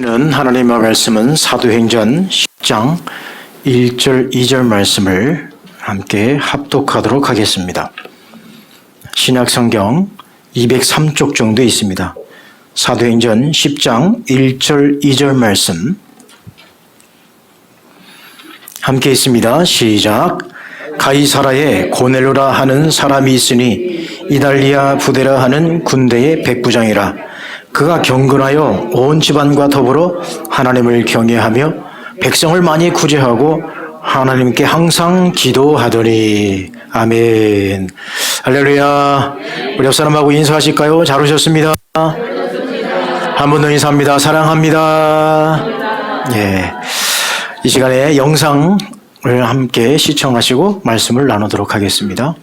하나님의 말씀은 사도행전 10장 1절 2절 말씀을 함께 합독하도록 하겠습니다. 신약성경 203쪽 정도 있습니다. 사도행전 10장 1절 2절 말씀 함께 있습니다. 시작. 가이사라에 고넬로라 하는 사람이 있으니 이달리아 부데라 하는 군대의 백부장이라. 그가 경건하여 온 집안과 더불어 하나님을 경외하며 백성을 많이 구제하고 하나님께 항상 기도하더니. 아멘. 할렐루야. 우리 옆 사람하고 인사하실까요? 잘 오셨습니다. 한 번 더 인사합니다. 사랑합니다. 예. 이 시간에 영상을 함께 시청하시고 말씀을 나누도록 하겠습니다.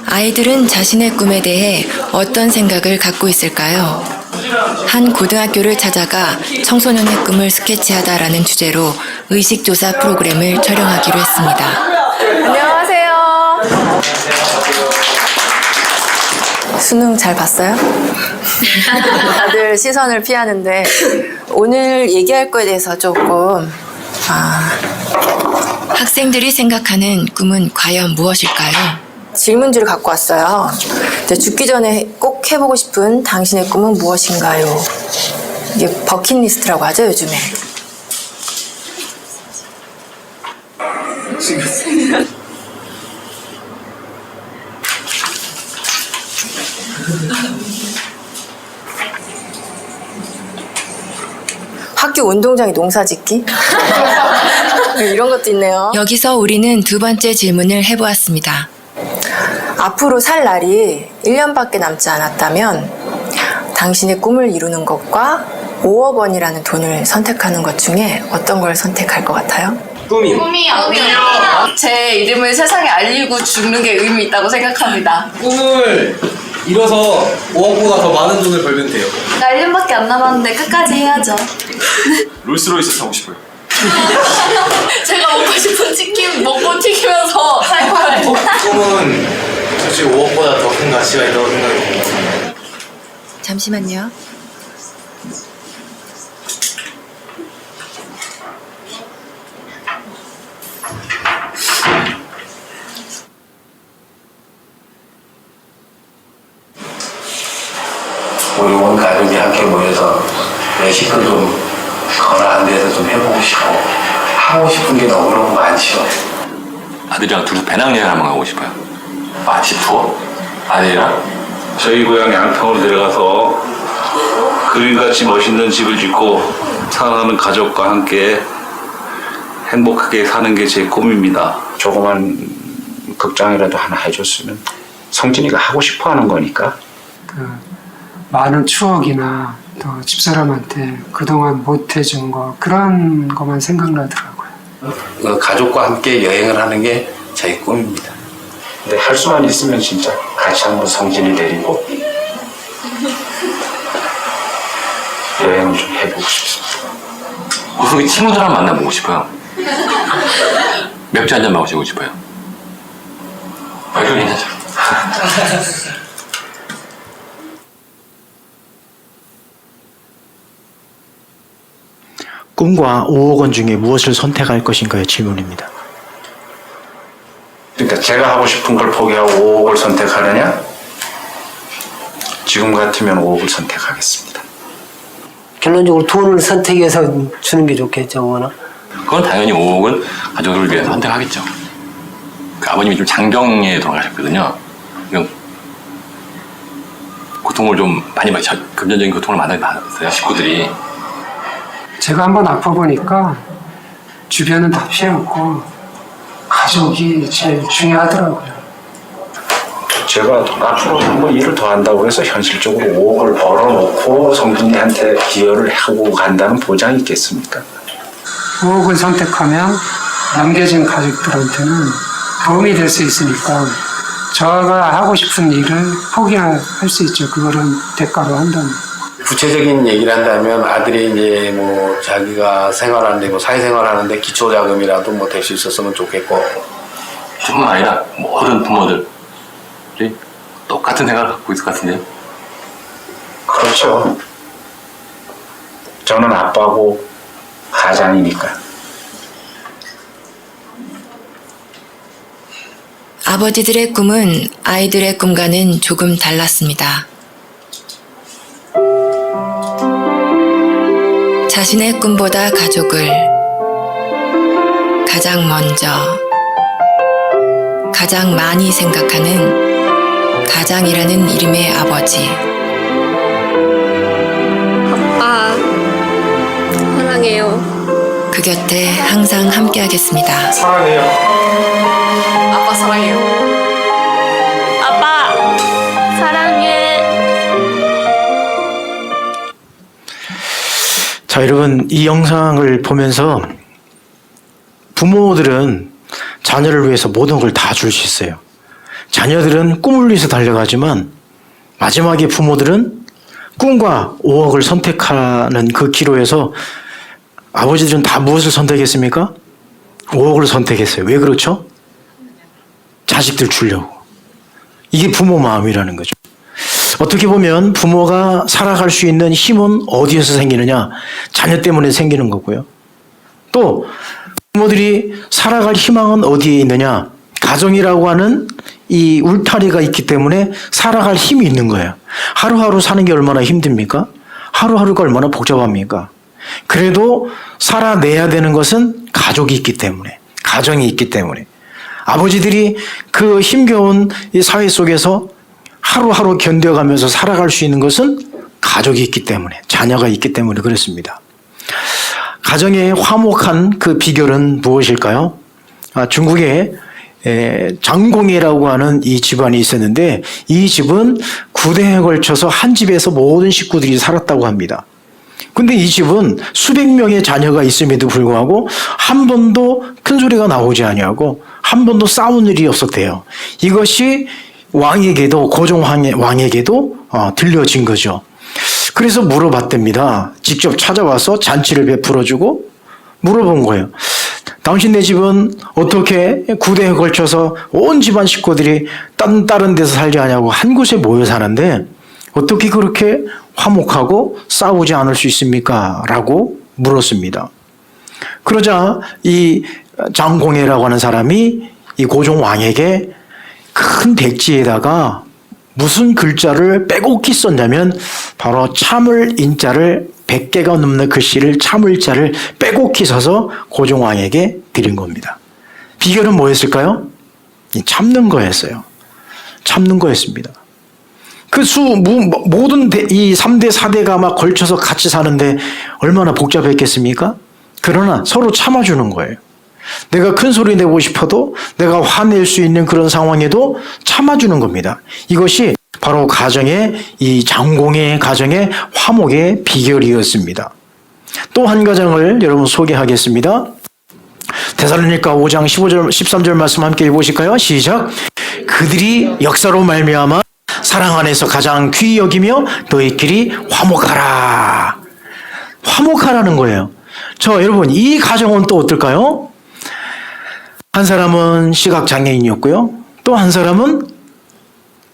아이들은 자신의 꿈에 대해 어떤 생각을 갖고 있을까요? 한 고등학교를 찾아가 청소년의 꿈을 스케치하다라는 주제로 의식조사 프로그램을 촬영하기로 했습니다. 안녕하세요. 수능 잘 봤어요? 다들 시선을 피하는데 오늘 얘기할 거에 대해서 조금 학생들이 생각하는 꿈은 과연 무엇일까요? 질문지를 갖고 왔어요. 죽기 전에 꼭 해보고 싶은 당신의 꿈은 무엇인가요? 이게 버킷리스트라고 하죠, 요즘에. 학교 운동장에 농사 짓기? 이런 것도 있네요. 여기서 우리는 두 번째 질문을 해보았습니다. 앞으로 살 날이 1년밖에 남지 않았다면 당신의 꿈을 이루는 것과 5억 원이라는 돈을 선택하는 것 중에 어떤 걸 선택할 것 같아요? 꿈이요. 제 이름을 세상에 알리고 죽는 게 의미 있다고 생각합니다. 꿈을 이뤄서 5억보다 더 많은 돈을 벌면 돼요. 나 1년밖에 안 남았는데 끝까지 해야죠. 롤스로이스 타고 싶어요. 제가 먹고 싶은 치킨 먹고 튀기면서 살 거예요. 꿈은 솔직히 5억보다 더 큰 가치가 있다고 생각해요. 잠시만요. 우리 온 가족이 함께 모여서 내 식구 좀 건강한 데서 좀 해보고 싶고 하고 싶은 게 너무너무 많죠. 아들이랑 둘이서 배낭여행 한번 가고 싶어요. 맛집 투어? 아들이랑? 저희 고향 양평으로 내려가서 그림같이 멋있는 집을 짓고 사랑하는 가족과 함께 행복하게 사는 게 제 꿈입니다. 조그만 극장이라도 하나 해줬으면 성진이가 하고 싶어하는 거니까. 많은 추억이나 또 집사람한테 그동안 못 해준 거 그런 것만 생각나더라고요. 가족과 함께 여행을 하는 게 제 꿈입니다. 근데 할 수만 있으면 진짜 같이 한번 성진이 데리고 여행을 좀 해보고 싶습니다. 우선 친구들 한번 만나보고 싶어요. 맥주 한잔 마시고 싶어요. 이거 괜찮죠? 꿈과 5억 원 중에 무엇을 선택할 것인가요? 질문입니다. 그러니까 제가 하고 싶은 걸 포기하고 5억을 선택하느냐? 지금 같으면 5억을 선택하겠습니다. 결론적으로 돈을 선택해서 주는 게 좋겠죠, 뭐나. 그건 당연히 5억은 가족을 위해서 선택하겠죠. 그 아버님이 좀 장경에 돌아가셨거든요. 이건 고통을 좀 많이 금전적인 고통을 많이 받았어요, 식구들이. 제가 한번 아파보니까 주변은 다 필요 없고 가족이 제일 중요하더라고요. 제가 앞으로 한번 일을 더 한다고 해서 현실적으로 5억을 벌어놓고 성진이한테 기여를 하고 간다는 보장이 있겠습니까? 5억을 선택하면 남겨진 가족들한테는 도움이 될 수 있으니까 저가 하고 싶은 일을 포기할 수 있죠. 그거를 대가로 한다면. 구체적인 얘기를 한다면 아들이 이제 뭐 자기가 생활하는데 뭐 사회생활하는데 기초자금이라도 뭐 될 수 있었으면 좋겠고 뿐만 아니라 모든 부모들이 똑같은 생각을 갖고 있을 것 같은데요. 그렇죠. 저는 아빠고 가장이니까. 아버지들의 꿈은 아이들의 꿈과는 조금 달랐습니다. 자신의 꿈보다 가족을 가장 먼저, 가장 많이 생각하는 가장이라는 이름의 아버지. 아빠, 사랑해요. 그 곁에 항상 함께하겠습니다. 사랑해요. 아빠 사랑해요. 아빠, 사랑해. 자, 여러분, 이 영상을 보면서 부모들은 자녀를 위해서 모든 걸 다 줄 수 있어요. 자녀들은 꿈을 위해서 달려가지만 마지막에 부모들은 꿈과 5억을 선택하는 그 기로에서 아버지들은 다 무엇을 선택했습니까? 5억을 선택했어요. 왜 그렇죠? 자식들 주려고. 이게 부모 마음이라는 거죠. 어떻게 보면 부모가 살아갈 수 있는 힘은 어디에서 생기느냐? 자녀 때문에 생기는 거고요. 또 부모들이 살아갈 희망은 어디에 있느냐? 가정이라고 하는 이 울타리가 있기 때문에 살아갈 힘이 있는 거예요. 하루하루 사는 게 얼마나 힘듭니까? 하루하루가 얼마나 복잡합니까? 그래도 살아내야 되는 것은 가족이 있기 때문에, 가정이 있기 때문에. 아버지들이 그 힘겨운 이 사회 속에서 하루하루 견뎌가면서 살아갈 수 있는 것은 가족이 있기 때문에, 자녀가 있기 때문에 그렇습니다. 가정의 화목한 그 비결은 무엇일까요? 중국에 장공해라고 하는 이 집안이 있었는데 이 집은 9대에 걸쳐서 한 집에서 모든 식구들이 살았다고 합니다. 근데 이 집은 수백 명의 자녀가 있음에도 불구하고 한 번도 큰 소리가 나오지 아니하고 한 번도 싸운 일이 없었대요. 이것이 왕에게도, 고종 왕에게도 들려진 거죠. 그래서 물어봤답니다. 직접 찾아와서 잔치를 베풀어주고 물어본 거예요. 당신네 집은 어떻게 9대에 걸쳐서 온 집안 식구들이 다른 데서 살지 않냐고 한 곳에 모여 사는데 어떻게 그렇게 화목하고 싸우지 않을 수 있습니까? 라고 물었습니다. 그러자 이 장공해라고 하는 사람이 이 고종 왕에게 큰 백지에다가 무슨 글자를 빼곡히 썼냐면 바로 참을 인자를 100개가 넘는 글씨를 참을자를 빼곡히 써서 고종 왕에게 드린 겁니다. 비결은 뭐였을까요? 참는 거였어요. 참는 거였습니다. 모든 이 3대, 4대가 막 걸쳐서 같이 사는데 얼마나 복잡했겠습니까? 그러나 서로 참아주는 거예요. 내가 큰 소리 내고 싶어도 내가 화낼 수 있는 그런 상황에도 참아주는 겁니다. 이것이 바로 이 장공의 가정의 화목의 비결이었습니다. 또 한 가정을 여러분 소개하겠습니다. 데살로니가 5장 15절, 13절 말씀 함께 읽어보실까요? 시작. 그들이 역사로 말미암아 사랑 안에서 가장 귀히 여기며 너희끼리 화목하라. 화목하라는 거예요. 여러분, 이 가정은 또 어떨까요? 한 사람은 시각장애인이었고요. 또 한 사람은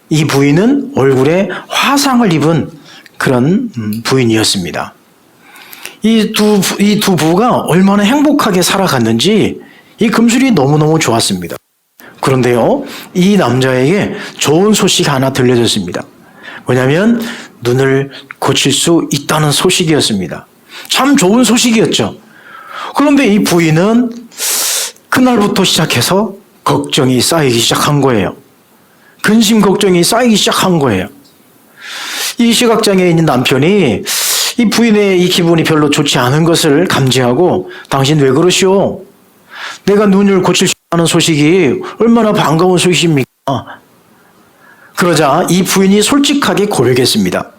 이 부인은 얼굴에 화상을 입은 그런 부인이었습니다. 이 두 부부가 얼마나 행복하게 살아갔는지 이 금술이 너무너무 좋았습니다. 그런데요, 이 남자에게 좋은 소식 하나 들려졌습니다. 뭐냐면 눈을 고칠 수 있다는 소식이었습니다. 참 좋은 소식이었죠. 그런데 이 부인은 그날부터 시작해서 걱정이 쌓이기 시작한 거예요. 근심 걱정이 쌓이기 시작한 거예요. 이 시각장애인인 남편이 이 부인의 이 기분이 별로 좋지 않은 것을 감지하고 당신 왜 그러시오? 내가 눈을 고칠 수 있다는 소식이 얼마나 반가운 소식입니까? 그러자 이 부인이 솔직하게 고백했습니다.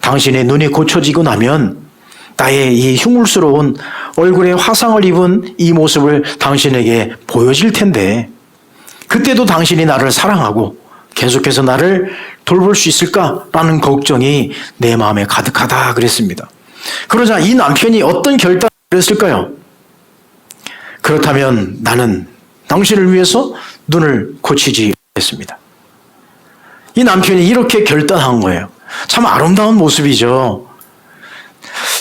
당신의 눈이 고쳐지고 나면 나의 이 흉물스러운 얼굴에 화상을 입은 이 모습을 당신에게 보여질 텐데 그때도 당신이 나를 사랑하고 계속해서 나를 돌볼 수 있을까라는 걱정이 내 마음에 가득하다 그랬습니다. 그러자 이 남편이 어떤 결단을 했을까요? 그렇다면 나는 당신을 위해서 눈을 고치지 못했습니다. 이 남편이 이렇게 결단한 거예요. 참 아름다운 모습이죠.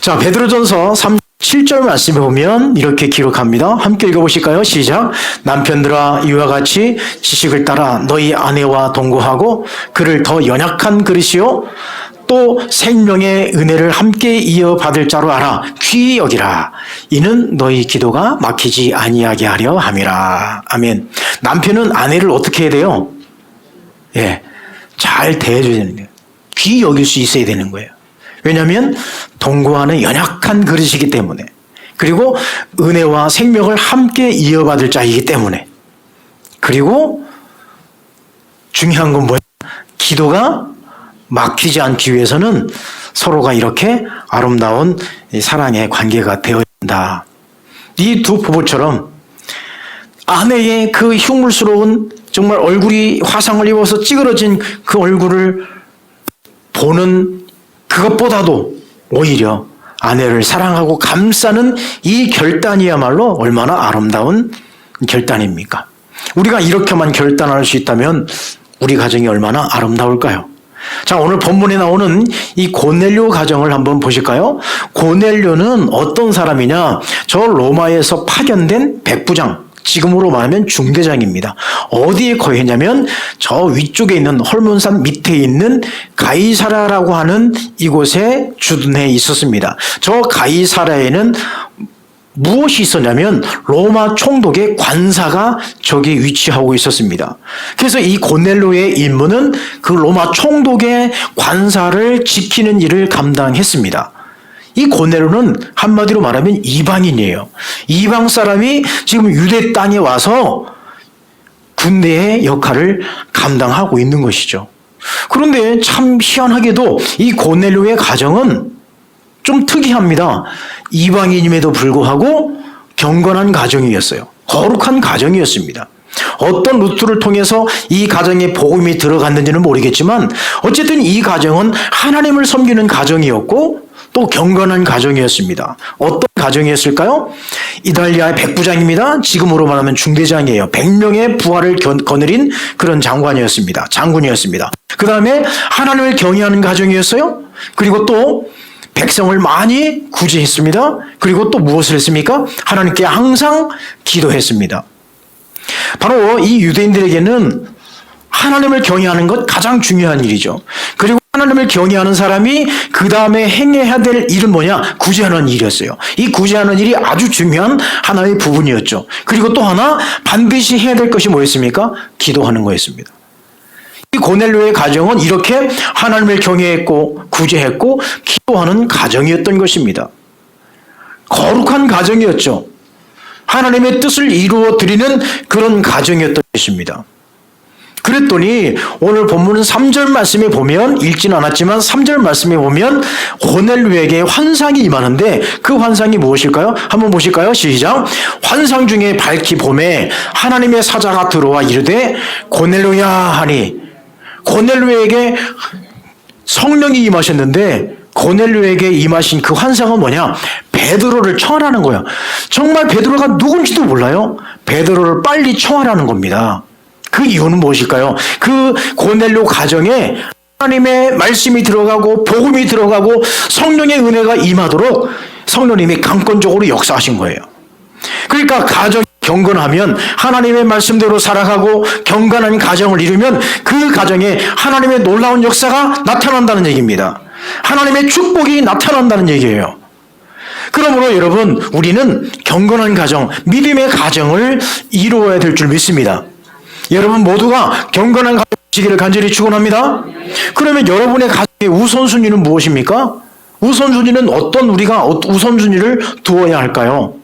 자, 베드로전서 7절 말씀에 보면 이렇게 기록합니다. 함께 읽어보실까요? 시작. 남편들아 이와 같이 지식을 따라 너희 아내와 동거하고 그를 더 연약한 그릇이요 또 생명의 은혜를 함께 이어받을 자로 알아 귀히 여기라. 이는 너희 기도가 막히지 아니하게 하려 함이라. 아멘. 남편은 아내를 어떻게 해야 돼요? 예, 잘 대해줘야 되는 거예요. 귀히 여길 수 있어야 되는 거예요. 왜냐하면 동거하는 연약한 그릇이기 때문에, 그리고 은혜와 생명을 함께 이어받을 자이기 때문에, 그리고 중요한 건 뭐예요? 기도가 막히지 않기 위해서는 서로가 이렇게 아름다운 사랑의 관계가 되어야 한다. 이 두 부부처럼 아내의 그 흉물스러운 정말 얼굴이 화상을 입어서 찌그러진 그 얼굴을 보는 그것보다도 오히려 아내를 사랑하고 감싸는 이 결단이야말로 얼마나 아름다운 결단입니까? 우리가 이렇게만 결단할 수 있다면 우리 가정이 얼마나 아름다울까요? 자, 오늘 본문에 나오는 이 고넬료 가정을 한번 보실까요? 고넬료는 어떤 사람이냐? 저 로마에서 파견된 백부장, 지금으로 말하면 중대장입니다. 어디에 거했냐면 저 위쪽에 있는 헐몬산 밑에 있는 가이사라라고 하는 이곳에 주둔해 있었습니다. 저 가이사라에는 무엇이 있었냐면 로마 총독의 관사가 저기 위치하고 있었습니다. 그래서 이 고넬료의 임무는 그 로마 총독의 관사를 지키는 일을 감당했습니다. 이 고넬료는 한마디로 말하면 이방인이에요. 이방 사람이 지금 유대 땅에 와서 군대의 역할을 감당하고 있는 것이죠. 그런데 참 희한하게도 이 고넬료의 가정은 좀 특이합니다. 이방인임에도 불구하고 경건한 가정이었어요. 거룩한 가정이었습니다. 어떤 루트를 통해서 이 가정에 복음이 들어갔는지는 모르겠지만 어쨌든 이 가정은 하나님을 섬기는 가정이었고 또 경건한 가정이었습니다. 어떤 가정이었을까요? 이탈리아의 백부장입니다. 지금으로 말하면 중대장이에요. 100명의 부하를 거느린 그런 장군이었습니다. 그 다음에 하나님을 경외하는 가정이었어요. 그리고 또 백성을 많이 구제했습니다. 그리고 또 무엇을 했습니까? 하나님께 항상 기도했습니다. 바로 이 유대인들에게는 하나님을 경외하는 것 가장 중요한 일이죠. 그리고 하나님을 경외하는 사람이 그 다음에 행해야 될 일은 뭐냐? 구제하는 일이었어요. 이 구제하는 일이 아주 중요한 하나의 부분이었죠. 그리고 또 하나 반드시 해야 될 것이 뭐였습니까? 기도하는 거였습니다. 이 고넬료의 가정은 이렇게 하나님을 경외했고 구제했고 기도하는 가정이었던 것입니다. 거룩한 가정이었죠. 하나님의 뜻을 이루어 드리는 그런 가정이었던 것입니다. 그랬더니 오늘 본문은 3절 말씀에 보면, 읽지는 않았지만 3절 말씀에 보면 고넬료에게 환상이 임하는데 그 환상이 무엇일까요? 한번 보실까요? 시작. 환상 중에 밝히 봄에 하나님의 사자가 들어와 이르되 고넬료야 하니, 고넬료에게 성령이 임하셨는데 고넬료에게 임하신 그 환상은 뭐냐? 베드로를 청하라는 거예요. 정말 베드로가 누군지도 몰라요. 베드로를 빨리 청하라는 겁니다. 그 이유는 무엇일까요? 그 고넬료 가정에 하나님의 말씀이 들어가고 복음이 들어가고 성령의 은혜가 임하도록 성령님이 강권적으로 역사하신 거예요. 그러니까 가정이 경건하면, 하나님의 말씀대로 살아가고 경건한 가정을 이루면 그 가정에 하나님의 놀라운 역사가 나타난다는 얘기입니다. 하나님의 축복이 나타난다는 얘기예요. 그러므로 여러분, 우리는 경건한 가정, 믿음의 가정을 이루어야 될 줄 믿습니다. 여러분 모두가 경건한 가정이시기를 간절히 축원합니다. 그러면 여러분의 가정의 우선순위는 무엇입니까? 우선순위는 우리가 우선순위를 두어야 할까요?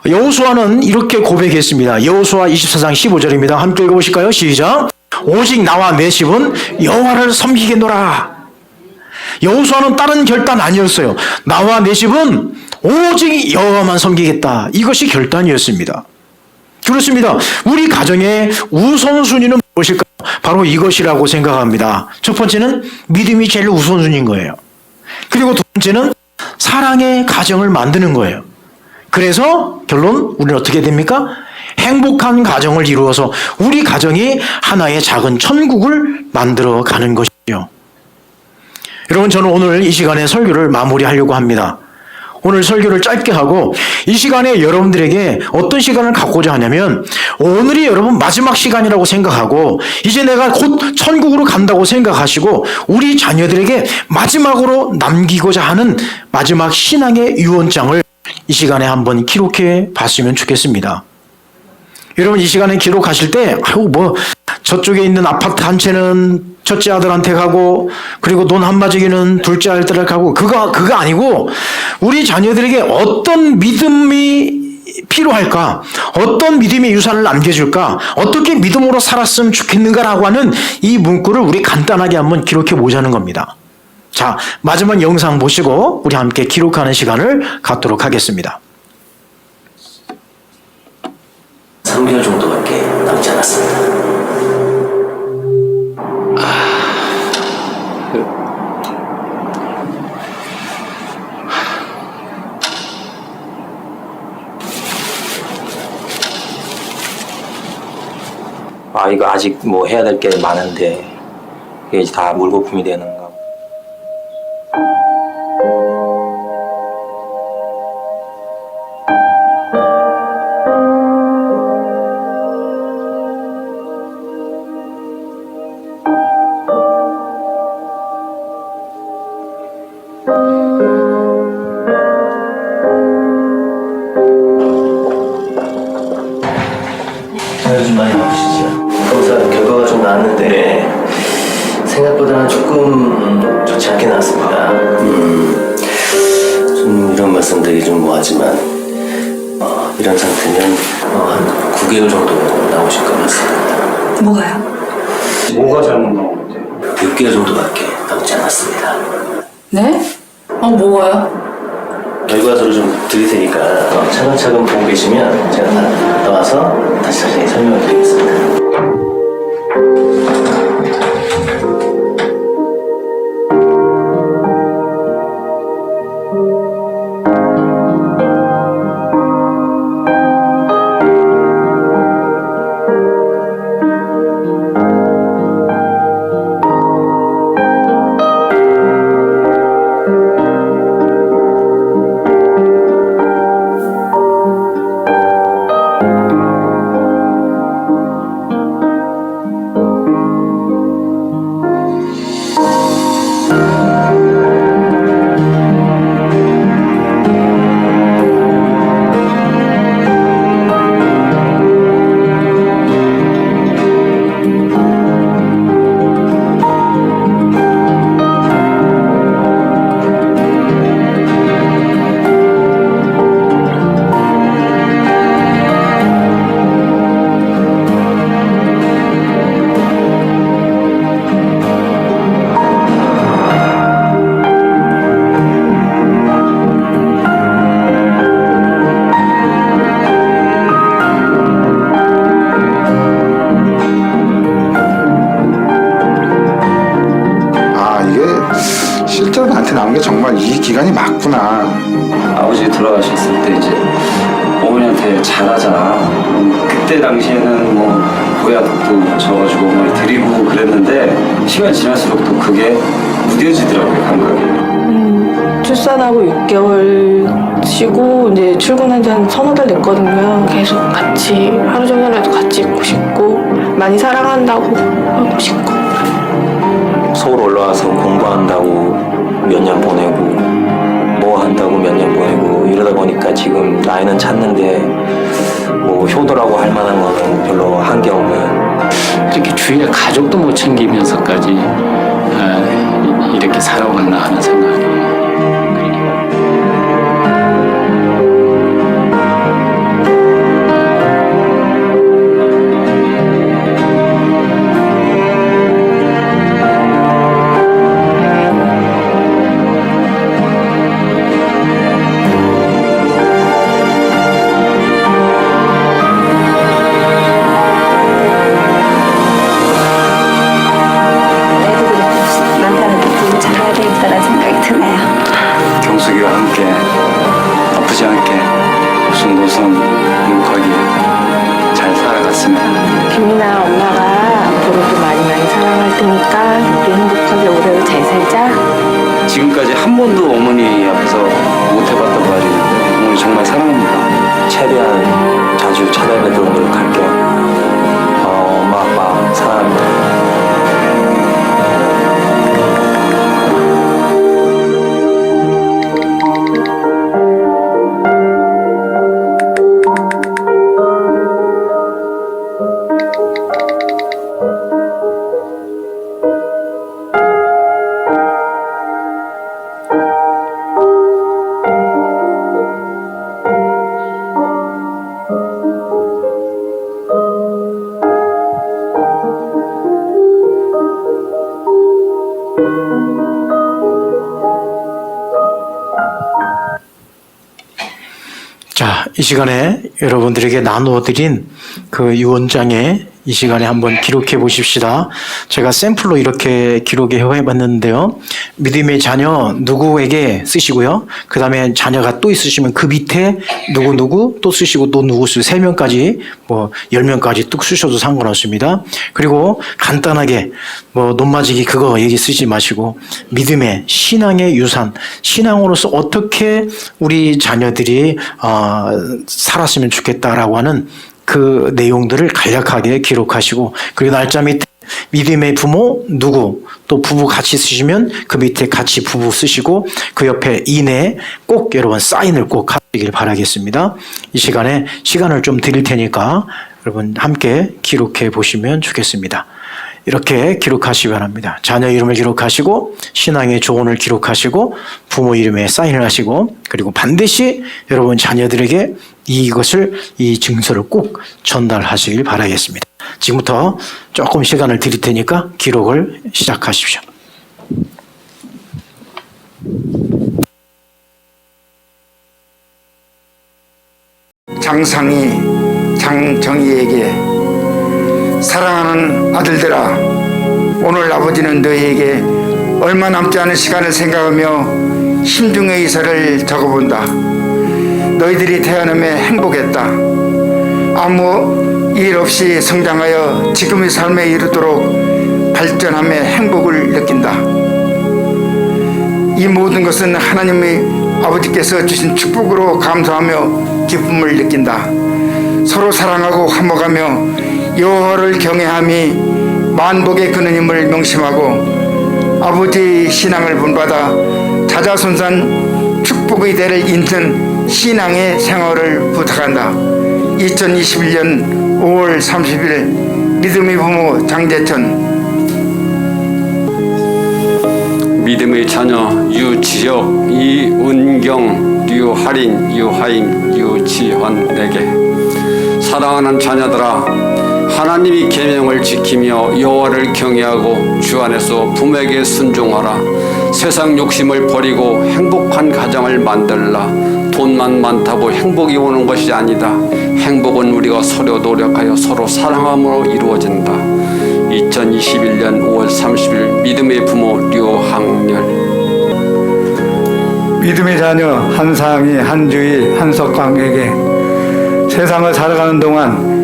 여호수아는 이렇게 고백했습니다. 여호수아 24장 15절입니다. 함께 읽어보실까요? 시작. 오직 나와 내 집은 여호와를 섬기겠노라. 여호수아는 다른 결단 아니었어요. 나와 내 집은 오직 여호와만 섬기겠다. 이것이 결단이었습니다. 그렇습니다. 우리 가정의 우선순위는 무엇일까요? 바로 이것이라고 생각합니다. 첫 번째는 믿음이 제일 우선순위인 거예요. 그리고 두 번째는 사랑의 가정을 만드는 거예요. 그래서 결론, 우리는 어떻게 됩니까? 행복한 가정을 이루어서 우리 가정이 하나의 작은 천국을 만들어 가는 것이죠. 여러분, 저는 오늘 이 시간에 설교를 마무리하려고 합니다. 오늘 설교를 짧게 하고 이 시간에 여러분들에게 어떤 시간을 갖고자 하냐면, 오늘이 여러분 마지막 시간이라고 생각하고 이제 내가 곧 천국으로 간다고 생각하시고 우리 자녀들에게 마지막으로 남기고자 하는 마지막 신앙의 유언장을 이 시간에 한번 기록해 봤으면 좋겠습니다. 여러분, 이 시간에 기록하실 때 저쪽에 있는 아파트 한 채는 첫째 아들한테 가고, 그리고 돈 한마지기는 둘째 아들한테 가고, 그거 아니고 우리 자녀들에게 어떤 믿음이 필요할까? 어떤 믿음의 유산을 남겨줄까? 어떻게 믿음으로 살았으면 좋겠는가라고 하는 이 문구를 우리 간단하게 한번 기록해 보자는 겁니다. 자, 마지막 영상 보시고 우리 함께 기록하는 시간을 갖도록 하겠습니다. 3개월 정도밖에 남지 않았습니다. 이거 아직 뭐 해야 될 게 많은데 이게 이제 다 물거품이 되는가. 요즘 많이 바쁘시죠? 검사 결과가 좀 나왔는데 생각보다는 조금 좋지 않게 나왔습니다. 좀 이런 말씀드리기 좀 뭐하지만 이런 상태면 한 9개월 정도 나오실 것 같습니다. 뭐가요? 뭐가 잘못 나오는데? 6개월 정도밖에 남지 않았습니다. 네? 뭐가요? 결과서를 좀 드릴 테니까 차근차근 보고 계시면 제가 나와서 다시 자세히 설명을 드리겠습니다. 실제로 나한테 나온 게 정말 이 기간이 맞구나. 아버지 돌아가셨을 때 이제 어머니한테 잘하자. 그때 당시에는 뭐 고약도 져가지고 어머니 드리고 그랬는데 시간이 지날수록 또 그게 무뎌지더라고요, 감각이. 출산하고 6개월 쉬고 이제 출근한 지 한 서너 달 됐거든요. 계속 같이 하루 종일이라도 같이 있고 싶고 많이 사랑한다고 하고 싶고. 서울 올라와서 공부한다고 몇 년 보내고 뭐 한다고 몇 년 보내고 이러다 보니까 지금 나이는 찼는데 뭐 효도라고 할 만한 거는 별로 한 게 없는. 이렇게 주위에 가족도 못 챙기면서까지 이렇게 살아왔나 하는 생각이. 남편한테 좀 잘해야 되겠다는 생각이 드네요. 사랑할 테니까 우리 행복하게 오래오래 잘 살자. 지금까지 한 번도 어머니 앞에서 못 해봤던 말이 있는데 어머니 정말 사랑합니다. 최대한 자주 찾아뵙도록 할게요. 엄마, 아빠 사랑합니다. 자, 이 시간에 여러분들에게 나누어드린 그 유언장에 이 시간에 한번 기록해 보십시다. 제가 샘플로 이렇게 기록해 봤는데요. 믿음의 자녀 누구에게 쓰시고요. 그 다음에 자녀가 또 있으시면 그 밑에 누구 또 쓰시고 또 누구 쓰고 3명까지 뭐 10명까지 뚝 쓰셔도 상관없습니다. 그리고 간단하게 뭐 논마지기 그거 얘기 쓰지 마시고 믿음의 신앙의 유산, 신앙으로서 어떻게 우리 자녀들이 살았으면 좋겠다라고 하는 그 내용들을 간략하게 기록하시고 그리고 날짜 밑에 믿음의 부모 누구 또 부부 같이 쓰시면 그 밑에 같이 부부 쓰시고 그 옆에 이내에 꼭 여러분 사인을 꼭 하시길 바라겠습니다. 이 시간에 시간을 좀 드릴 테니까 여러분 함께 기록해 보시면 좋겠습니다. 이렇게 기록하시기 바랍니다. 자녀 이름을 기록하시고 신앙의 조언을 기록하시고 부모 이름에 사인을 하시고 그리고 반드시 여러분 자녀들에게 이 증서를 꼭 전달하시길 바라겠습니다. 지금부터 조금 시간을 드릴 테니까 기록을 시작하십시오. 장상희, 장정희에게 사랑하는 아들들아, 오늘 아버지는 너희에게 얼마 남지 않은 시간을 생각하며 심중의 이사를 적어본다. 너희들이 태어남에 행복했다. 아무 일 없이 성장하여 지금의 삶에 이르도록 발전함에 행복을 느낀다. 이 모든 것은 하나님의 아버지께서 주신 축복으로 감사하며 기쁨을 느낀다. 서로 사랑하고 화목하며 여호와를 경외함이 만복의 근원임을 명심하고 아버지의 신앙을 본받아 자자손산 축복의 대를 잇는 신앙의 생활을 부탁한다. 2021년 5월 30일 믿음의 부모 장재천. 믿음의 자녀 유지혁, 이은경, 류하린, 유하임, 유지환에게 사랑하는 자녀들아, 하나님이 계명을 지키며 여호와를 경외하고 주 안에서 부모에게 순종하라. 세상 욕심을 버리고 행복한 가정을 만들라. 돈만 많다고 행복이 오는 것이 아니다. 행복은 우리가 서로 노력하여 서로 사랑함으로 이루어진다. 2021년 5월 30일 믿음의 부모 류학렬. 믿음의 자녀 한상희, 한주희, 한석광에게 세상을 살아가는 동안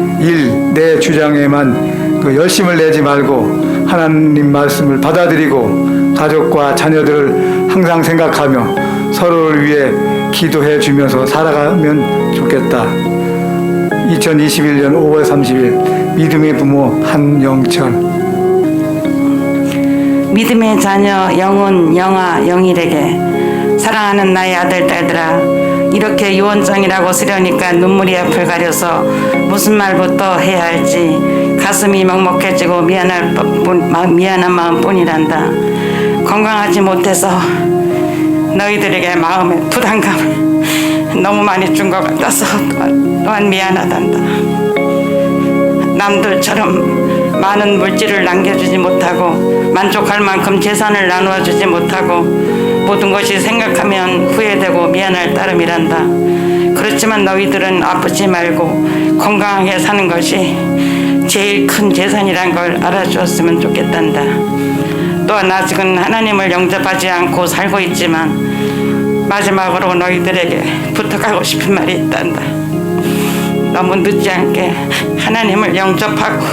내 주장에만 열심을 내지 말고 하나님 말씀을 받아들이고 가족과 자녀들을 항상 생각하며 서로를 위해 기도해 주면서 살아가면 좋겠다. 2021년 5월 30일 믿음의 부모 한영철. 믿음의 자녀 영훈, 영아, 영일에게 사랑하는 나의 아들, 딸들아, 이렇게 유언장이라고 쓰려니까 눈물이 앞을 가려서 무슨 말부터 해야 할지 가슴이 먹먹해지고 미안한 마음뿐이란다. 건강하지 못해서 너희들에게 마음의 부담감을 너무 많이 준 것 같아서 또한 미안하단다. 남들처럼 많은 물질을 남겨주지 못하고 만족할 만큼 재산을 나누어 주지 못하고 모든 것이 생각하면 후회되고 미안할 따름이란다. 그렇지만 너희들은 아프지 말고 건강하게 사는 것이 제일 큰 재산이란 걸 알아주었으면 좋겠단다. 또한 아직은 하나님을 영접하지 않고 살고 있지만 마지막으로 너희들에게 부탁하고 싶은 말이 있단다. 너무 늦지 않게 하나님을 영접하고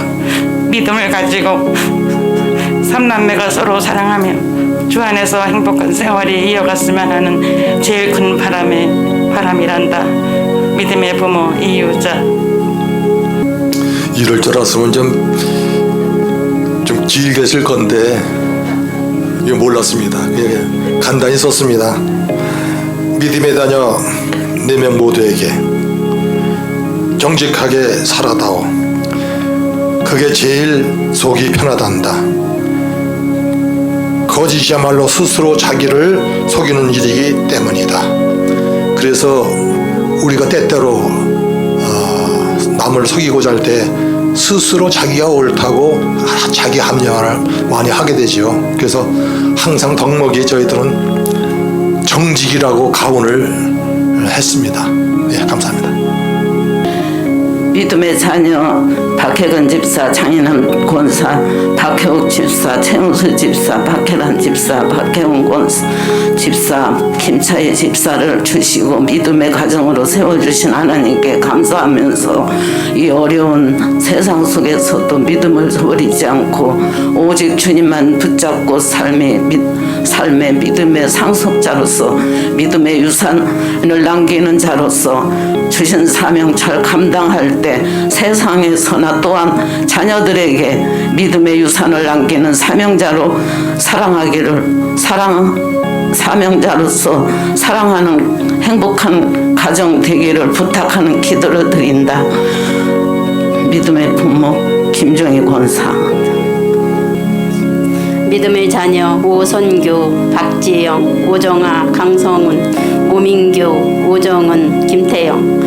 믿음을 가지고 삼남매가 서로 사랑하며 주 안에서 행복한 생활이 이어갔으면 하는 제일 큰 바람이란다. 믿음의 부모 이유자. 이럴 줄 알았으면 좀 길게 쓸 건데 이거 몰랐습니다. 그냥 간단히 썼습니다. 믿음의 자녀 4명 모두에게 정직하게 살아다오. 그게 제일 속이 편하단다. 거짓이야말로 스스로 자기를 속이는 일이기 때문이다. 그래서 우리가 때때로 남을 속이고자 할 때 스스로 자기가 옳다고 자기 합리화를 많이 하게 되죠. 그래서 항상 덕목이 저희들은 정직이라고 가훈을 했습니다. 네, 감사합니다. 믿음의 자녀 박혜근 집사, 장인환 권사, 박혜옥 집사, 최은수 집사, 박혜란 집사, 박혜훈 권사, 집사, 김차희 집사를 주시고 믿음의 가정으로 세워주신 하나님께 감사하면서 이 어려운 세상 속에서도 믿음을 버리지 않고 오직 주님만 붙잡고 삶의 믿음의 상속자로서 믿음의 유산을 남기는 자로서 주신 사명 잘 감당할 때 세상에서나 또한 자녀들에게 믿음의 유산을 남기는 사명자로 사명자로서 사랑하는 행복한 가정 되기를 부탁하는 기도를 드린다. 믿음의 부모 김정희 권사. 믿음의 자녀 오선규, 박지영, 오정아, 강성훈, 오민규, 오정은, 김태영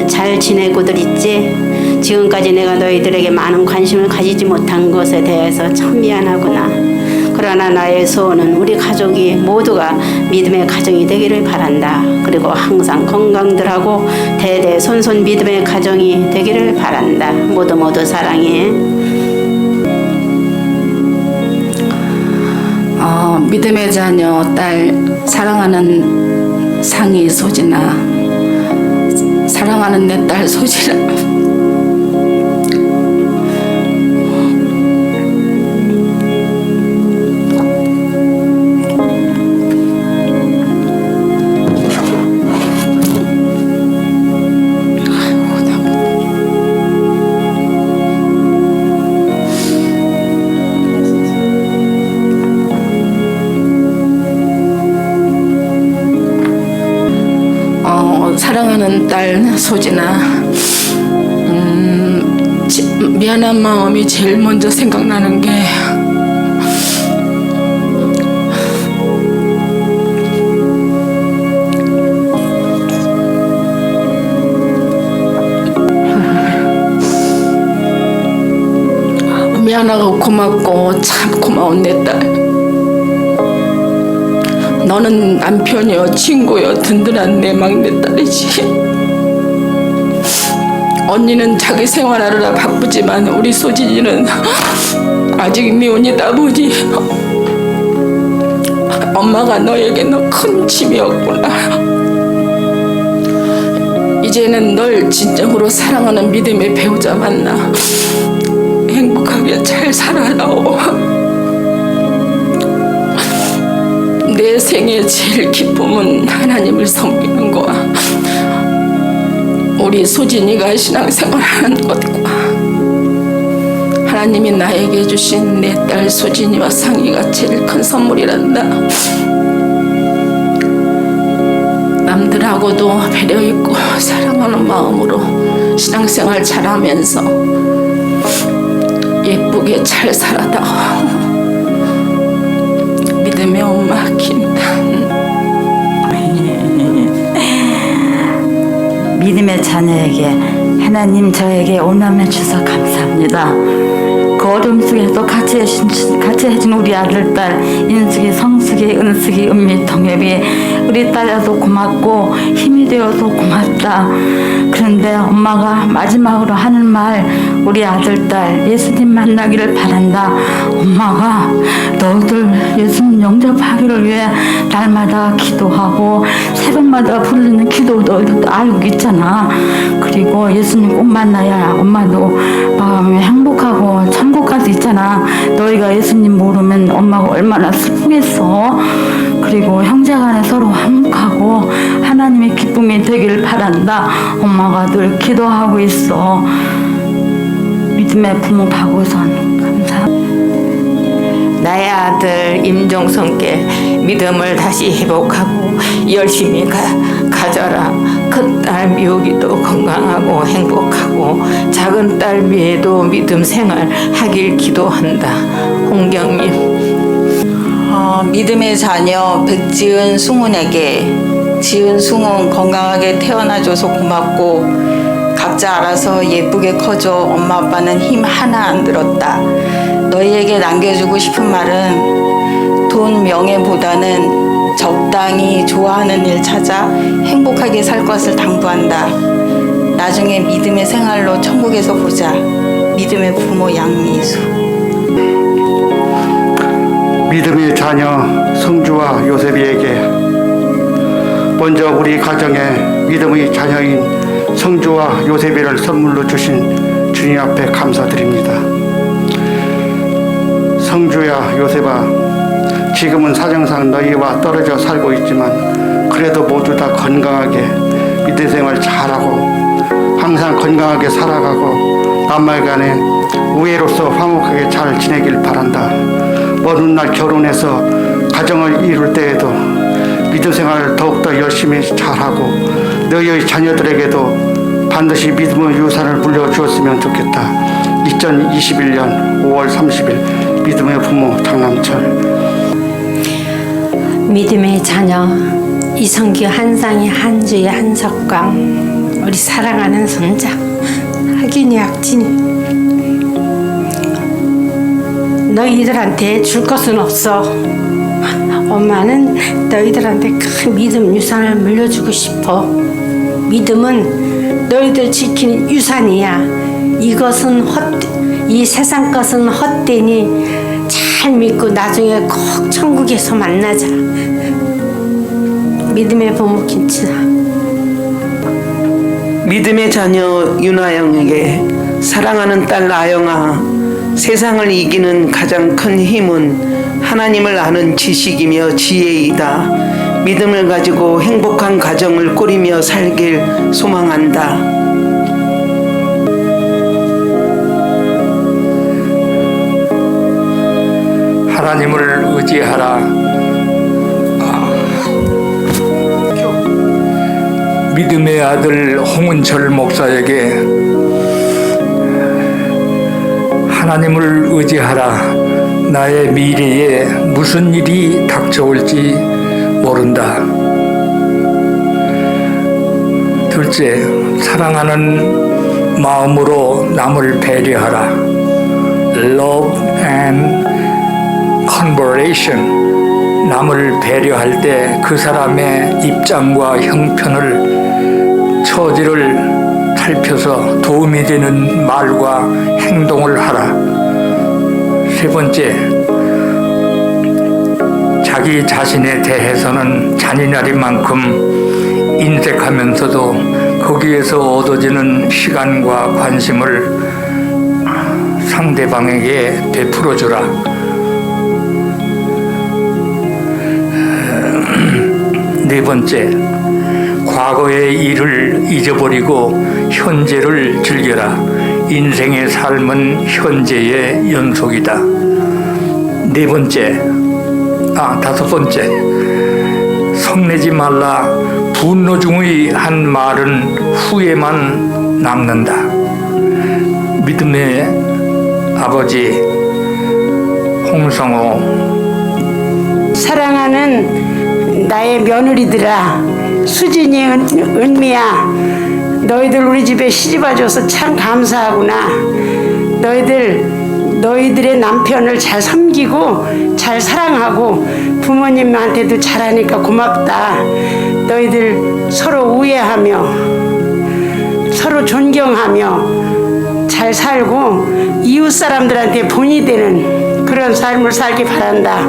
잘 지내고들 있지? 지금까지 내가 너희들에게 많은 관심을 가지지 못한 것에 대해서 참 미안하구나. 그러나 나의 소원은 우리 가족이 모두가 믿음의 가정이 되기를 바란다. 그리고 항상 건강들하고 대대손손 믿음의 가정이 되기를 바란다. 모두 사랑해. 믿음의 자녀 딸 사랑하는 상희 소진아, 사랑하는 내 딸 소진아, 사랑하는 딸 소진아, 미안한 마음이 제일 먼저 생각나는 게 미안하고 고맙고 참 고마운 내 딸. 너는 남편이여 친구여 든든한 내 막내딸이지. 언니는 자기 생활하느라 바쁘지만 우리 소진이는 아직 미혼이다 보니 엄마가 너에게는 큰 짐이었구나. 이제는 널 진정으로 사랑하는 믿음의 배우자 만나 행복하게 잘 살아라오. 내 생의 제일 기쁨은 하나님을 섬기는 거야. 우리 소진이가 신앙생활하는 것과 하나님이 나에게 주신 내 딸 소진이와 상희가 제일 큰 선물이란다. 남들하고도 배려 있고 사랑하는 마음으로 신앙생활 잘하면서 예쁘게 잘 살아다오. 믿음의 엄마 김단. 믿음의 자녀에게 하나님 저에게 온남해 주셔서 감사합니다. 그 어려움 속에서 같이 해준 우리 아들, 딸 인숙이, 성숙이, 은숙이, 은미, 동엽이 우리 딸도 고맙고 힘이 되어서 고맙다. 그런데 엄마가 마지막으로 하는 말, 우리 아들, 딸 예수님 만나기를 바란다. 엄마가 너희들 예수님 영접하기를 위해 날마다 기도하고 새벽마다 부르는 기도도 알고 있잖아. 그리고 예수님 꼭 만나야 엄마도 마음이 행복하고 천국 갈 수 있잖아. 너희가 예수님 모르면 엄마가 얼마나 슬프겠어. 그리고 형제간에 서로 화목하고 하나님의 기쁨이 되길 바란다. 엄마가 늘 기도하고 있어. 믿음의 부모 박우선 감사합니다. 나의 아들 임종성께 믿음을 다시 회복하고 열심히 가져라. 큰 딸 미옥이도 건강하고 행복하고 작은 딸 미애도 믿음 생활 하길 기도한다. 홍경님. 믿음의 자녀 백지은 승훈에게 지은 승훈 건강하게 태어나줘서 고맙고 각자 알아서 예쁘게 커줘. 엄마 아빠는 힘 하나 안 들었다. 너희에게 남겨주고 싶은 말은 돈 명예보다는 적당히 좋아하는 일 찾아 행복하게 살 것을 당부한다. 나중에 믿음의 생활로 천국에서 보자. 믿음의 부모 양미수. 믿음의 자녀 성주와 요셉이에게 먼저 우리 가정에 믿음의 자녀인 성주와 요셉이를 선물로 주신 주님 앞에 감사드립니다. 성주야 요셉아, 지금은 사정상 너희와 떨어져 살고 있지만 그래도 모두 다 건강하게 믿음 생활 잘하고 항상 건강하게 살아가고 남말간에 우애로서 화목하게 잘 지내길 바란다. 먼 훗날 결혼해서 가정을 이룰 때에도 믿음 생활을 더욱더 열심히 잘하고 너희의 자녀들에게도 반드시 믿음의 유산을 물려주었으면 좋겠다. 2021년 5월 30일 믿음의 부모 장남철. 믿음의 자녀 이성규, 한상희, 한주희, 한석광, 우리 사랑하는 손자 하균이, 학진이. 너희들한테 줄 것은 없어. 엄마는 너희들한테 큰 믿음 유산을 물려주고 싶어. 믿음은 너희들 지키는 유산이야. 이것은 이 세상 것은 헛되니 잘 믿고 나중에 꼭 천국에서 만나자. 믿음의 부모 김치나. 믿음의 자녀 윤아영에게 사랑하는 딸 아영아, 세상을 이기는 가장 큰 힘은 하나님을 아는 지식이며 지혜이다. 믿음을 가지고 행복한 가정을 꾸리며 살길 소망한다. 하나님을 의지하라. 믿음의 아들 홍은철 목사에게 하나님을 의지하라. 나의 미래에 무슨 일이 닥쳐올지 모른다. 둘째, 사랑하는 마음으로 남을 배려하라. Love and consideration. 남을 배려할 때 그 사람의 입장과 형편을, 처지를 살펴서 도움이 되는 말과 행동을 하라. 세 번째, 자기 자신에 대해서는 잔인하리만큼 인색하면서도 거기에서 얻어지는 시간과 관심을 상대방에게 베풀어주라. 네 번째, 과거의 일을 잊어버리고 현재를 즐겨라. 인생의 삶은 현재의 연속이다. 다섯 번째, 성내지 말라. 분노 중의 한 말은 후에만 남는다. 믿음의 아버지 홍성호. 사랑하는 나의 며느리들아, 수진이, 은미야, 너희들 우리 집에 시집와줘서 참 감사하구나. 너희들의 남편을 잘 섬기고 잘 사랑하고 부모님한테도 잘하니까 고맙다. 너희들 서로 우애하며 서로 존경하며 잘 살고 이웃 사람들한테 본이 되는 그런 삶을 살기 바란다.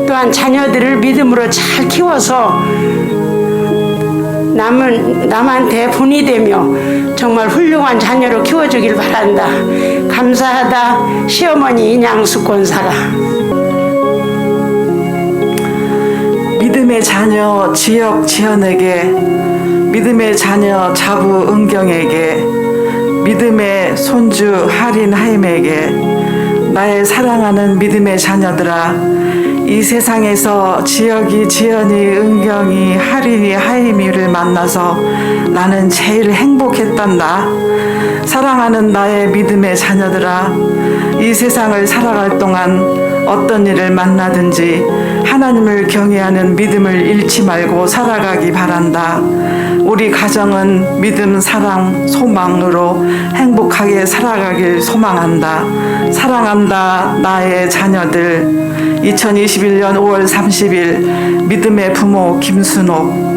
또한 자녀들을 믿음으로 잘 키워서 남한테 본이 되며 정말 훌륭한 자녀로 키워주길 바란다. 감사하다. 시어머니 인양수 권사라. 믿음의 자녀 지역 지연에게, 믿음의 자녀 자부 은경에게, 믿음의 손주 하린 하임에게, 나의 사랑하는 믿음의 자녀들아, 이 세상에서 지역이, 지연이, 은경이, 하린이, 하임이를 만나서 나는 제일 행복했단다. 사랑하는 나의 믿음의 자녀들아, 이 세상을 살아갈 동안 어떤 일을 만나든지 하나님을 경외하는 믿음을 잃지 말고 살아가기 바란다. 우리 가정은 믿음, 사랑, 소망으로 행복하게 살아가길 소망한다. 사랑한다, 나의 자녀들. 2021년 5월 30일 믿음의 부모 김순옥.